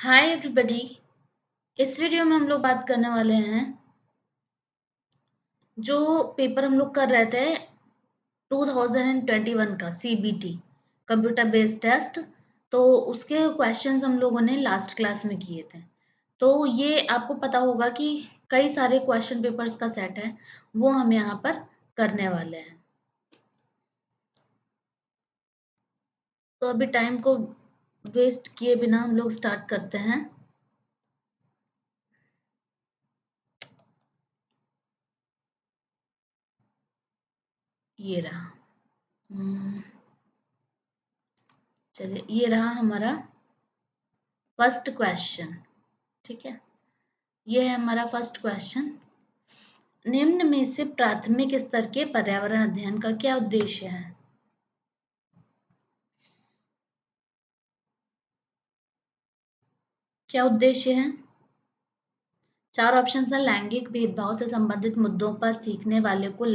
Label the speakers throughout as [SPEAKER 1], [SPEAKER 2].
[SPEAKER 1] Hi everybody. इस video में हम लोग बात करने वाले हैं जो पेपर हम लोग कर रहे थे 2021 का सीबीटी कंप्यूटर बेस्ड टेस्ट। तो उसके क्वेश्चंस हम लोगों ने लास्ट क्लास में किए थे। तो ये आपको पता होगा कि कई सारे क्वेश्चन पेपर्स का सेट है, वो हम यहाँ पर करने वाले हैं। तो अभी टाइम को वेस्ट किए बिना हम लोग स्टार्ट करते हैं। ये रहा। चलिए, ये रहा हमारा फर्स्ट क्वेश्चन। ठीक है, ये है हमारा फर्स्ट क्वेश्चन। निम्न में से प्राथमिक स्तर के पर्यावरण अध्ययन का क्या उद्देश्य है? क्या उद्देश्य है? चार ऑप्शन है। लैंगिक भेदभाव से संबंधित मुद्दों पर सीखने वाले को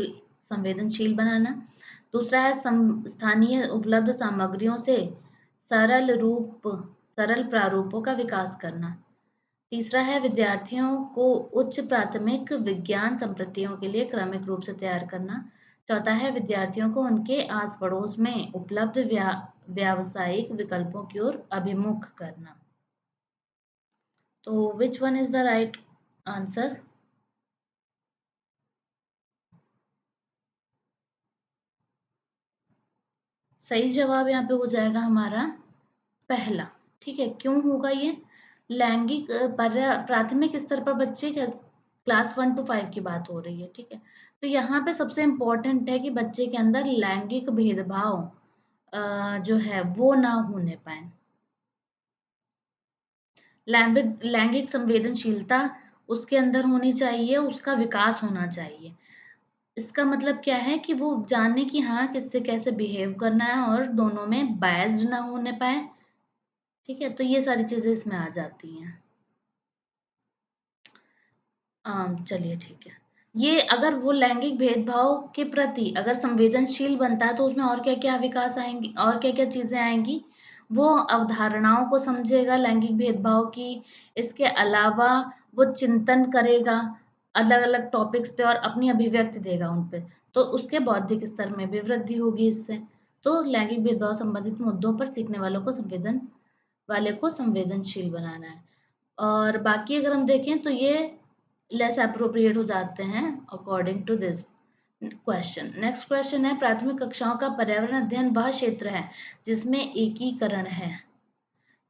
[SPEAKER 1] संवेदनशील बनाना। दूसरा है स्थानीय उपलब्ध सामग्रियों से सरल प्रारूपों का विकास करना। तीसरा है विद्यार्थियों को उच्च प्राथमिक विज्ञान संप्रतियों के लिए क्रमिक रूप से तैयार करना। चौथा है विद्यार्थियों को उनके आस पड़ोस में उपलब्ध व्यावसायिक विकल्पों की ओर अभिमुख करना। तो which one is the right answer? सही जवाब यहाँ पे हो जाएगा हमारा पहला। ठीक है, क्यों होगा ये? लैंगिक प्राथमिक स्तर पर बच्चे क्लास 1 to 5 की बात हो रही है। ठीक है, तो यहाँ पे सबसे इम्पोर्टेंट है कि बच्चे के अंदर लैंगिक भेदभाव जो है वो ना होने पाए। लैंगिक संवेदनशीलता उसके अंदर होनी चाहिए, उसका विकास होना चाहिए। इसका मतलब क्या है कि वो जाने कि हाँ किससे कैसे बिहेव करना है और दोनों में बायस्ड ना होने पाए। ठीक है, तो ये सारी चीजें इसमें आ जाती हैं। चलिए ठीक है। ये अगर वो लैंगिक भेदभाव के प्रति अगर संवेदनशील बनता है तो उसमें और क्या-क्या विकास आएँगी और क्या-क्या चीज़ें आएँगी? वो अवधारणाओं को समझेगा लैंगिक भेदभाव की, इसके अलावा वो चिंतन करेगा अलग-अलग टॉपिक्स पे और अपनी अभिव्यक्ति देगा उन पे। तो उसके बौद्धिक स्तर में भी वृद्धि होगी इससे। तो लैंगिक भेदभाव संबंधित मुद्दों पर सीखने वाले को संवेदनशील बनाना है। और बाकी अगर हम देखें तो ये लेस एप्रोप्रिएट हो जाते हैं according to this question. Next question है प्राथमिक कक्षाओं का पर्यावरण अध्ययन वह क्षेत्र है जिसमें एकीकरण है।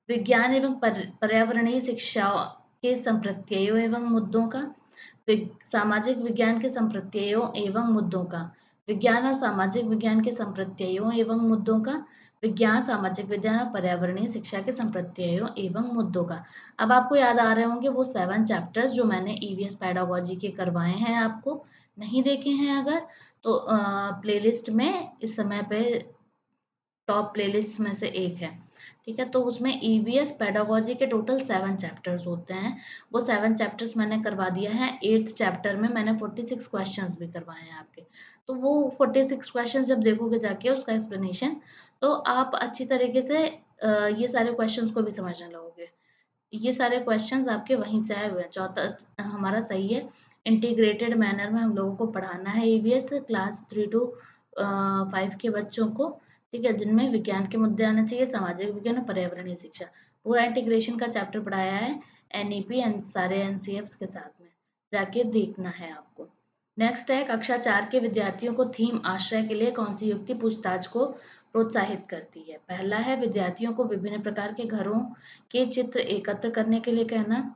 [SPEAKER 1] विज्ञान एवं पर्यावरणीय शिक्षा के संप्रत्ययों एवं मुद्दों का। सामाजिक विज्ञान के संप्रत्ययों एवं मुद्दों का। विज्ञान और सामाजिक विज्ञान के संप्रत्ययों एवं मुद्दों का। विज्ञान, सामाजिक विज्ञान और पर्यावरणीय शिक्षा के संप्रत्ययों एवं मुद्दों का। अब आपको याद आ रहे होंगे वो 7 चैप्टर्स जो मैंने ईवीएस पेडागोजी के करवाए हैं। आपको नहीं देखे हैं अगर तो प्लेलिस्ट में इस समय पे टॉप प्लेलिस्ट में से एक है। ठीक है, तो उसमें ईवीएस पेडागोजी के टोटल 7 चैप्टर्स होते हैं। वो 7 चैप्टर्स मैंने करवा दिया है। 8th चैप्टर में मैंने 46 क्वेश्चंस भी करवाए हैं आपके। तो वो 46 क्वेश्चंस जब देखोगे जाके उसका एक्सप्लेनेशन, तो आप अच्छी तरीके से ये सारे क्वेश्चंस को भी समझने लगोगे। ये सारे क्वेश्चंस आपके वहीं से आए हुए हैं। चौथा हमारा सही है। इंटीग्रेटेड मैनर में हम लोगों को पढ़ाना है ईवीएस क्लास 3 to 5 के बच्चों को। ठीक है, जिनमें विज्ञान के मुद्दे आने चाहिए, सामाजिक विज्ञान और पर्यावरणीय शिक्षा। पूरा इंटीग्रेशन का चैप्टर पढ़ाया है एनईपी एंड सारे एनसीएफ्स के साथ में। जाके देखना है आपको। नेक्स्ट है कक्षा 4 के विद्यार्थियों को थीम आश्रय के लिए कौन सी युक्ति पूछताछ को प्रोत्साहित करती है? पहला है विद्यार्थियों को विभिन्न प्रकार के घरों के चित्र एकत्र करने के लिए कहना।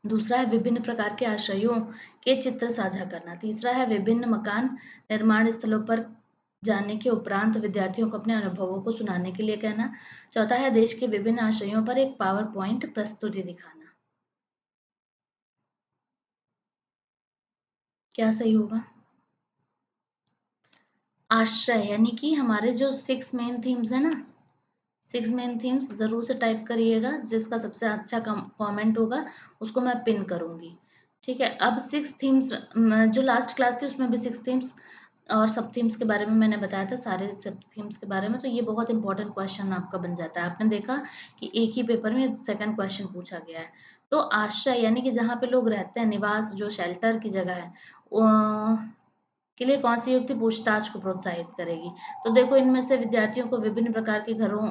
[SPEAKER 1] दूसरा है विभिन्न प्रकार के आश्रयों के चित्र साझा करना। तीसरा है विभिन्न मकान निर्माण स्थलों पर जाने के उपरांत विद्यार्थियों को अपने अनुभवों को सुनाने के लिए कहना। चौथा है देश के विभिन्न आश्रयों पर एक पावर पॉइंट प्रस्तुति दिखाना। क्या सही होगा? आश्रय यानी कि हमारे जो 6 मेन थीम्स है ना, 6 मेन थीम्स ज़रूर से टाइप करिएगा। जिसका सबसे अच्छा कमेंट होगा उसको मैं पिन करूँगी। ठीक है, अब 6 थीम्स जो लास्ट क्लास थी उसमें भी 6 थीम्स और सब थीम्स के बारे में मैंने बताया था, सारे सब थीम्स के बारे में, तो ये बहुत इंपॉर्टेंट क्वेश्चन आपका बन जाता है। आपने देखा कि एक ही पेपर में सेकंड क्वेश्चन पूछा गया है। तो आश्रय यानी कि जहाँ पे लोग रहते हैं, निवास जो शेल्टर की जगह है, के लिए कौन सी युक्ति पूछताछ को प्रोत्साहित करेगी? तो देखो, इनमें से विद्यार्थियों को विभिन्न प्रकार के घरों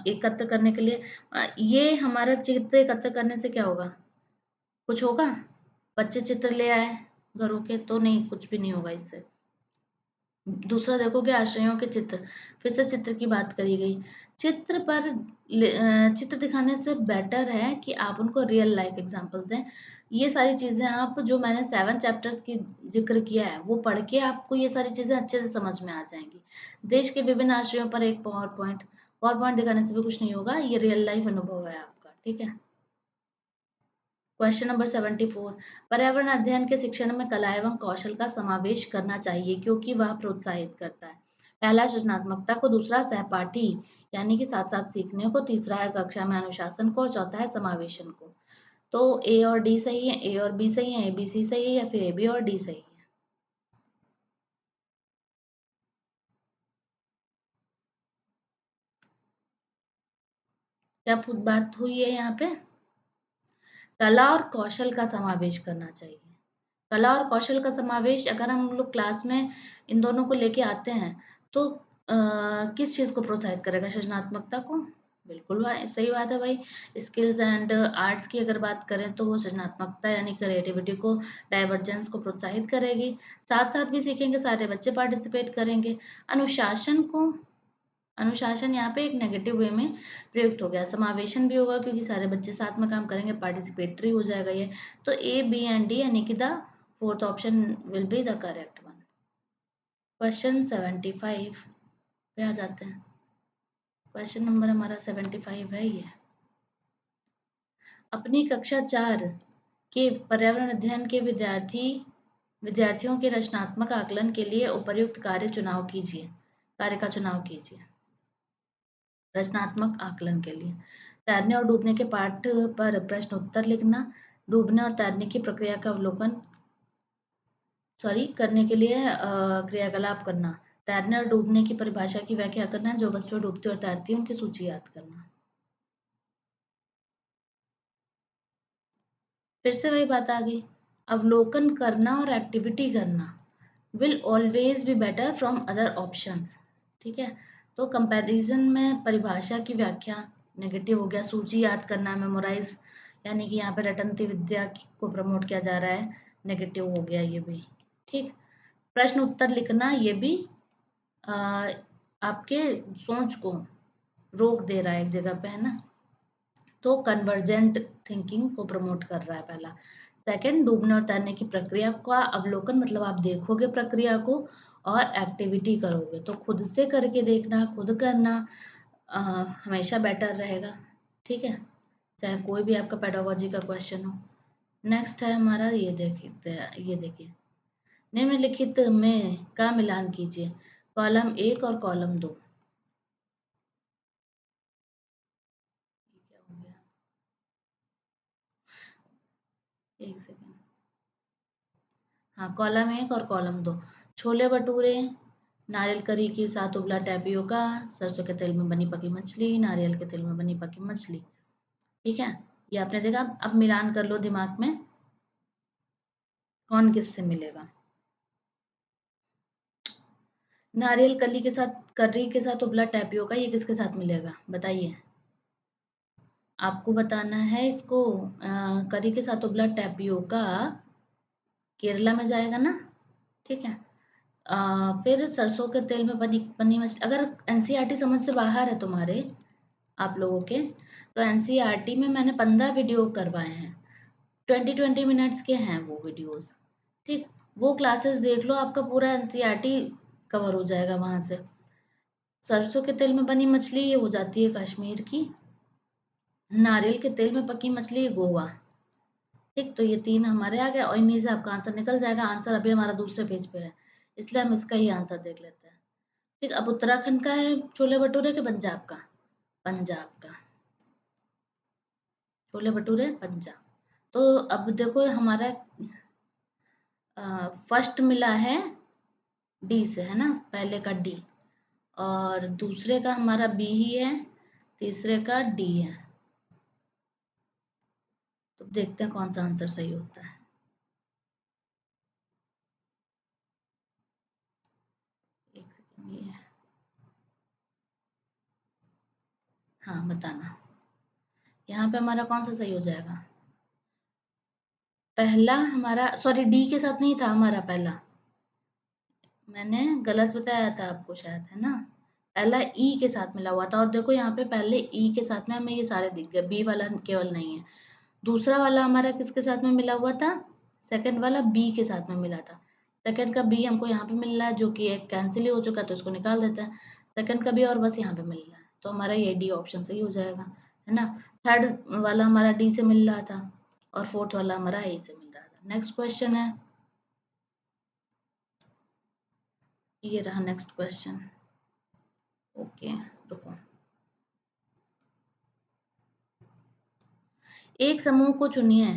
[SPEAKER 1] एकत्र करने के लिए, ये हमारा चित्र एकत्र करने से क्या होगा? कुछ होगा? बच्चे चित्र ले आए घरों के, तो नहीं, कुछ भी नहीं होगा इससे। दूसरा देखोगे, आश्रयों के चित्र, फिर से चित्र की बात करी गई। चित्र पर चित्र दिखाने से बेटर है कि आप उनको रियल लाइफ एग्जांपल्स दें। ये सारी चीज़ें आप, जो मैंने 7 चैप्टर्स की ज़िक्र किया है, वो पढ़ के आपको ये सारी चीज़ें अच्छे से समझ में आ जाएँगी। देश के विभिन्न आश्रयों पर एक पावर पॉइंट दिखाने से भी कुछ नहीं होगा, ये रियल लाइफ अनुभव है आपका, ठीक है? क्वेश्चन नंबर 74, पर्यावरण अध्ययन के शिक्षण में कला एवं कौशल का समावेश करना चाहिए क्योंकि वह प्रोत्साहित करता है। पहला सृजनात्मकता को, दूसरा सहपाठी यानी कि साथ साथ सीखने को, तीसरा है कक्षा में अनुशासन को, और चौथा है समावेशन को। तो ए और डी सही है, ए और बी सही है, ए बी सी सही है, या फिर ए बी और डी सही है? क्या बात हुई है यहाँ पे? कला और कौशल का समावेश करना चाहिए। कला और कौशल का समावेश अगर हम लोग क्लास में इन दोनों को लेके आते हैं, तो किस चीज़ को प्रोत्साहित करेगा? सृजनात्मकता को। बिल्कुल सही बात है भाई। स्किल्स एंड आर्ट्स की अगर बात करें तो वो सृजनात्मकता यानी क्रिएटिविटी को, डाइवर्जेंस को प्रोत्साहित करेगी। साथ साथ भी सीखेंगे, सारे बच्चे पार्टिसिपेट करेंगे। अनुशासन को, अनुशासन यहाँ पे एक नेगेटिव वे में प्रयुक्त हो गया। समावेशन भी होगा क्योंकि सारे बच्चे साथ में काम करेंगे, पार्टिसिपेटरी हो जाएगा ये। तो ए बी एंड डी यानी कि the fourth option will be the correct one. Question 75 पे आ जाते हैं। क्वेश्चन नंबर हमारा 75 है ये। अपनी कक्षा 4 के पर्यावरण अध्ययन के विद्यार्थियों के रचनात्मक आकलन के लिए उपर्युक्त कार्य का चुनाव कीजिए। रचनात्मक आकलन के लिए तैरने और डूबने के पाठ पर प्रश्न उत्तर लिखना, डूबने और तैरने की प्रक्रिया का अवलोकन करने के लिए क्रियाकलाप करना, तैरने और डूबने की परिभाषा की व्याख्या करना, जो वस्तुएं डूबती और तैरती हैं उनकी सूची याद करना। फिर से वही बात आ गई, अवलोकन करना और एक्टिविटी करना will always be better from other options, ठीक है? तो कंपैरिजन में परिभाषा की व्याख्या नेगेटिव हो गया, सूची याद करना, मेमोराइज यानी कि यहाँ पे रटंती विद्या को प्रमोट किया जा रहा है, नेगेटिव हो गया ये भी, ठीक। प्रश्न उत्तर लिखना, ये भी आ, आपके सोच को रोक दे रहा है एक जगह पे, है ना? तो कन्वर्जेंट थिंकिंग को प्रमोट कर रहा है पहला। सेकंड, डूबने और तैरने की प्रक्रिया का अवलोकन, मतलब आप देखोगे प्रक्रिया को और एक्टिविटी करोगे, तो खुद से करके देखना, खुद करना अ, हमेशा बेटर रहेगा, ठीक है? चाहे कोई भी आपका पेडागोजी का क्वेश्चन हो। नेक्स्ट है हमारा, ये देखिए, निम्नलिखित में का मिलान कीजिए, कॉलम 1 और कॉलम 2। क्या हो गया? एक सेकेंड। हाँ, कॉलम 1 और कॉलम 2, छोले भटूरे, नारियल करी के साथ उबला टैपियोका, सरसों के तेल में बनी पकी मछली, नारियल के तेल में बनी पकी मछली, ठीक है? ये आपने देखा। अब मिलान कर लो दिमाग में, कौन किससे मिलेगा? नारियल करी के साथ उबला टैपियोका, ये किसके साथ मिलेगा बताइए? आपको बताना है इसको। करी के साथ उबला टैपियोका केरला में जाएगा ना, ठीक है? फिर सरसों के तेल में बनी बनी मछली, अगर एनसीईआरटी समझ से बाहर है तुम्हारे, आप लोगों के, तो एनसीईआरटी में मैंने 15 वीडियो करवाए हैं, 20-20 मिनट्स के हैं वो वीडियोस, ठीक। वो क्लासेस देख लो, आपका पूरा एनसीईआरटी कवर हो जाएगा वहां से। सरसों के तेल में बनी मछली ये हो जाती है कश्मीर की, नारियल के तेल में पकी मछली गोवा, ठीक। तो ये 3 हमारे आ गए और इन्हीं से आपका आंसर निकल जाएगा। आंसर अभी हमारा दूसरे पेज पे है, इसलिए हम इसका ही आंसर देख लेते हैं, ठीक। अब उत्तराखंड का है छोले भटूरे के पंजाब का? पंजाब का छोले भटूरे पंजाब। तो अब देखो हमारा फर्स्ट मिला है डी से, है ना, पहले का डी, और दूसरे का हमारा बी ही है, तीसरे का डी है। तो देखते हैं कौन सा आंसर सही होता है। एक सेकंड, ये हाँ बताना, यहाँ पे हमारा कौन सा सही हो जाएगा। पहला हमारा, सॉरी डी के साथ नहीं था हमारा पहला, मैंने गलत बताया था आपको शायद, है ना। पहला ई के साथ मिला हुआ था, और देखो यहाँ पे पहले ई के साथ में हमें ये सारे दिख गए, बी वाला केवल नहीं है। दूसरा वाला हमारा किसके साथ में मिला हुआ था, सेकंड वाला बी के साथ में मिला था। सेकंड का बी हमको यहाँ पे मिल रहा है, जो कि एक कैंसिल ही हो चुका, तो उसको निकाल देते हैं। सेकंड का बी और बस यहाँ पे मिल रहा है, तो हमारा ये डी ऑप्शन सही हो जाएगा, है ना। थर्ड वाला हमारा डी से मिल रहा था, और फोर्थ वाला हमारा ए से मिल रहा था। नेक्स्ट क्वेश्चन है, ये रहा नेक्स्ट क्वेश्चन। ओके, रुको। एक समूह को चुनिए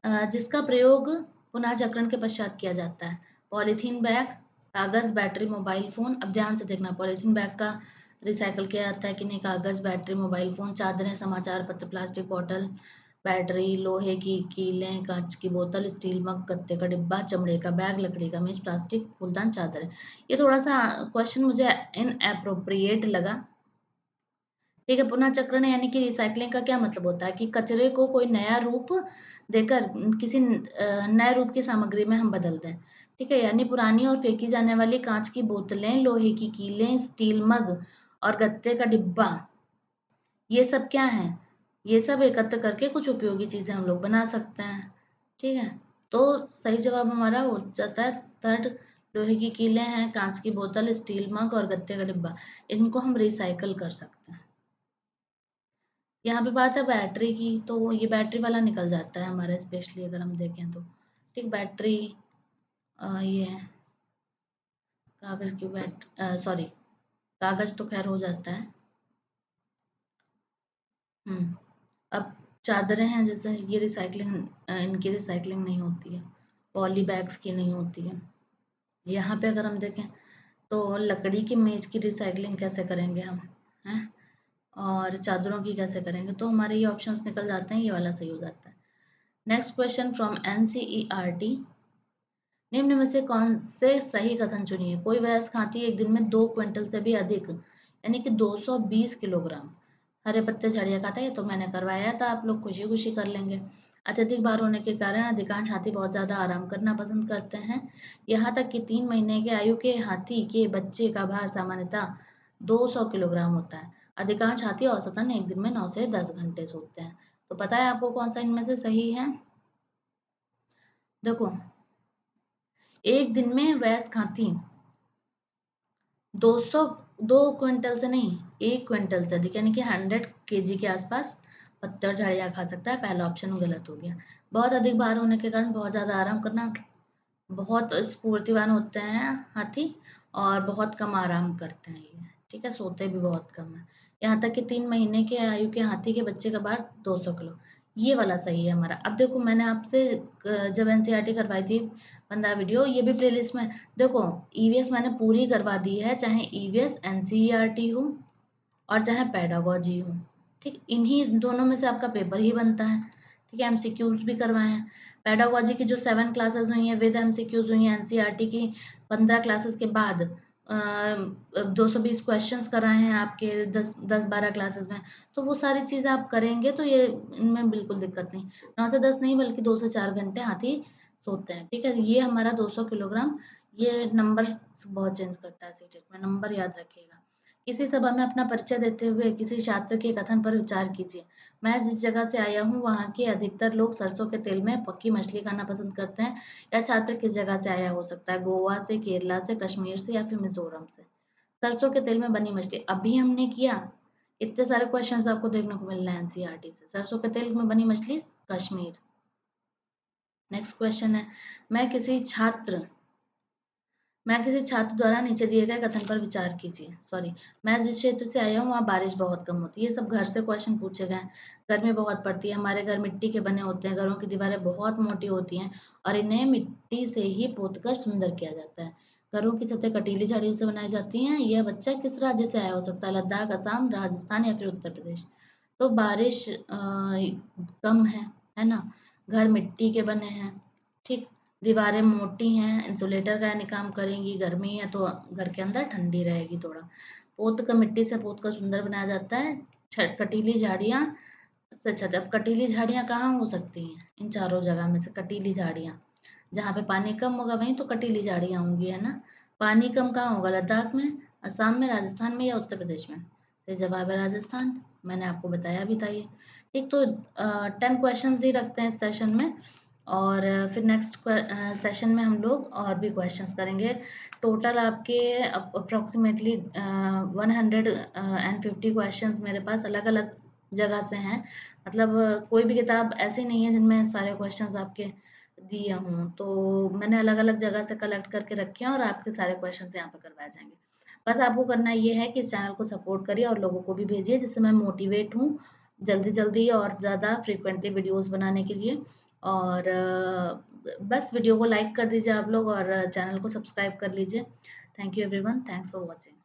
[SPEAKER 1] जिसका प्रयोग पुनः चक्रण के पश्चात किया जाता है। पॉलीथीन बैग, कागज, बैटरी, मोबाइल फोन। अब ध्यान से देखना, पॉलीथीन बैग का रिसाइकल किया जाता है कि नहीं, कागज, बैटरी, मोबाइल फोन, चादरें, समाचार पत्र, प्लास्टिक बॉटल, बैटरी, लोहे की कीलें, कांच की बोतल, स्टील मग, गत्ते का डिब्बा, चमड़े का बैग, लकड़ी का मेज, प्लास्टिक फूलदान, चादर। ये थोड़ा सा क्वेश्चन मुझे इनएप्रोप्रिएट लगा। ठीक है, पुनः चक्रण यानी कि रिसाइकलिंग का क्या मतलब होता है कि कचरे को कोई नया रूप देकर किसी नए रूप की सामग्री में हम बदलते हैं। ठीक है, यानी पुरानी और फेंकी जाने वाली कांच की बोतलें, लोहे की कीलें, स्टील मग और गत्ते का डिब्बा, ये सब क्या है, ये सब एकत्र करके कुछ उपयोगी चीजें हम लोग बना सकते हैं। ठीक है, तो सही जवाब हमारा हो जाता है थर्ड। लोहे की कीलें हैं, कांच की बोतल, स्टील मग और गत्ते का डिब्बा, इनको हम रिसाइकल कर सकते हैं। यहाँ पे बात है बैटरी की, तो ये बैटरी वाला निकल जाता है हमारा, स्पेशली अगर हम देखें तो। ठीक, बैटरी ये है, कागज की सॉरी, कागज तो खैर हो जाता है। हम्म, अब चादरें हैं जैसे, ये रिसाइकलिंग, इनकी रिसाइकलिंग नहीं होती है, पॉली बैग्स की नहीं होती है। यहाँ पे अगर हम देखें तो लकड़ी की मेज की रिसाइकलिंग कैसे करेंगे हम, हैं, और चादरों की कैसे करेंगे, तो हमारे ये ऑप्शंस निकल जाते हैं, ये वाला सही हो जाता है। नेक्स्ट क्वेश्चन फ्रॉम एनसीईआरटी, निम्न में से कौन से सही कथन चुनिए। कोई वयस्क हाथी एक दिन में 2 क्विंटल से भी अधिक, यानी कि 220 किलोग्राम हरे पत्ते झाड़ियाँ खाता है। ये तो मैंने करवाया था, आप लोग खुशी खुशी कर लेंगे। अत्यधिक भार होने के कारण अधिकांश हाथी बहुत ज़्यादा आराम करना पसंद करते हैं। यहाँ तक कि 3 महीने के आयु के हाथी के बच्चे का भार सामान्यतः 200 किलोग्राम होता है। अधिकांश हाथी औसतन एक दिन में 9 से 10 घंटे सोते हैं। तो पता है आपको कौन सा इनमें से सही है। देखो, एक दिन में वयस्क हाथी 200, 2 क्विंटल से नहीं, 1 क्विंटल से अधिक, यानी कि 100 kg के आसपास पत्ते और झाड़ियाँ खा सकता है। पहला ऑप्शन गलत हो गया। बहुत अधिक भार होने के कारण बहुत ज़्यादा आराम करना, बहुत स्फूर्तिवान होते हैं हाथी, और बहुत कम आराम करते हैं ये। ठीक है, सोते भी बहुत कम है। यहाँ तक कि 3 महीने के आयु के हाथी के बच्चे का भार 200 किलो, ये वाला सही है हमारा। अब देखो, मैंने आपसे जब एनसीईआरटी करवाई थी 15 वीडियो, ये भी प्लेलिस्ट में देखो, ईवीएस मैंने पूरी करवा दी है, चाहे ईवीएस एनसीईआरटी हो और चाहे पेडागोजी हो। ठीक, इन्हीं दोनों में से आपका पेपर ही बनता है। ठीक है, एमसीक्यूज भी करवाए हैं। पेडागोजी की जो 7 क्लासेस हुई हैं विद एमसीक्यूज हुई हैं, एनसीईआरटी की 15 क्लासेस के बाद 220 क्वेश्चंस कराए हैं आपके 10-12 क्लासेस में। तो वो सारी चीज़ें आप करेंगे तो ये इनमें बिल्कुल दिक्कत नहीं। 9 से 10 नहीं, बल्कि 2 से 4 घंटे हाथी सोते हैं। ठीक है, ये हमारा 200 किलोग्राम, ये नंबर बहुत चेंज करता है सीटेट में, नंबर याद रखिएगा। किसी सभा में अपना परिचय देते हुए किसी छात्र के कथन पर विचार कीजिए। मैं जिस जगह से आया हूँ वहाँ के अधिकतर लोग सरसों के तेल में पकी मछली खाना पसंद करते हैं। यह छात्र किस जगह से आया हो सकता है, गोवा से, केरला से, कश्मीर से या फिर मिजोरम से। सरसों के तेल में बनी मछली अभी हमने किया, इतने सारे क्वेश्चंस आपको देखने को मिल रहे हैं एनसीईआरटी से। सरसों के तेल में बनी मछली कश्मीर। नेक्स्ट क्वेश्चन है, मैं किसी छात्र मैं किसी छात्र द्वारा नीचे दिए गए कथन पर विचार कीजिए। सॉरी, मैं जिस क्षेत्र से आई हूँ वहाँ बारिश बहुत कम होती है। ये सब घर से क्वेश्चन पूछे गए हैं। गर्मी बहुत पड़ती है, हमारे घर मिट्टी के बने होते हैं, घरों की दीवारें बहुत मोटी होती हैं और इन्हें मिट्टी से ही पोतकर सुंदर किया जाता है। घरों की छतें कटीली झाड़ियों से बनाई जाती हैं। यह बच्चा किस राज्य से आया हो सकता है? लद्दाख, असम, राजस्थान या फिर उत्तर प्रदेश? तो बारिश कम है ना? घर मिट्टी के बने हैं, ठीक। दीवारें मोटी हैं, इंसुलेटर का यानी काम करेंगी, गर्मी है तो घर के अंदर ठंडी रहेगी थोड़ा। पोत कर मिट्टी से पोत कर सुंदर बनाया जाता है। कटीली झाड़ियाँ से छत। अब कटीली झाड़ियाँ कहाँ हो सकती हैं? इन चारों जगह में से कटीली झाड़ियाँ, जहाँ पे पानी कम होगा वहीं तो कटीली झाड़ियाँ होंगी, है ना? पानी कम कहाँ होगा? लद्दाख में, असम में, राजस्थान में या उत्तर प्रदेश में? तो जवाब है राजस्थान। मैंने आपको बताया भी था ये। ठीक, तो 10 क्वेश्चंस ही रखते हैं इस सेशन में और फिर नेक्स्ट सेशन में हम लोग और भी क्वेश्चंस करेंगे। टोटल आपके अप्रोक्सीमेटली 150 क्वेश्चंस मेरे पास अलग अलग जगह से हैं। मतलब कोई भी किताब ऐसी नहीं है जिनमें सारे क्वेश्चंस आपके दिए हों, तो मैंने अलग अलग जगह से कलेक्ट करके रखे हैं और आपके सारे क्वेश्चंस यहाँ पे करवाए जाएंगे। बस आपको करना ये है कि इस चैनल को सपोर्ट करिए और लोगों को भी भेजिए, जिससे मैं मोटिवेट हूँ जल्दी जल्दी और ज़्यादा फ्रीक्वेंटली वीडियोस बनाने के लिए। और बस वीडियो को लाइक कर दीजिए आप लोग और चैनल को सब्सक्राइब कर लीजिए। Thank you everyone, thanks for watching.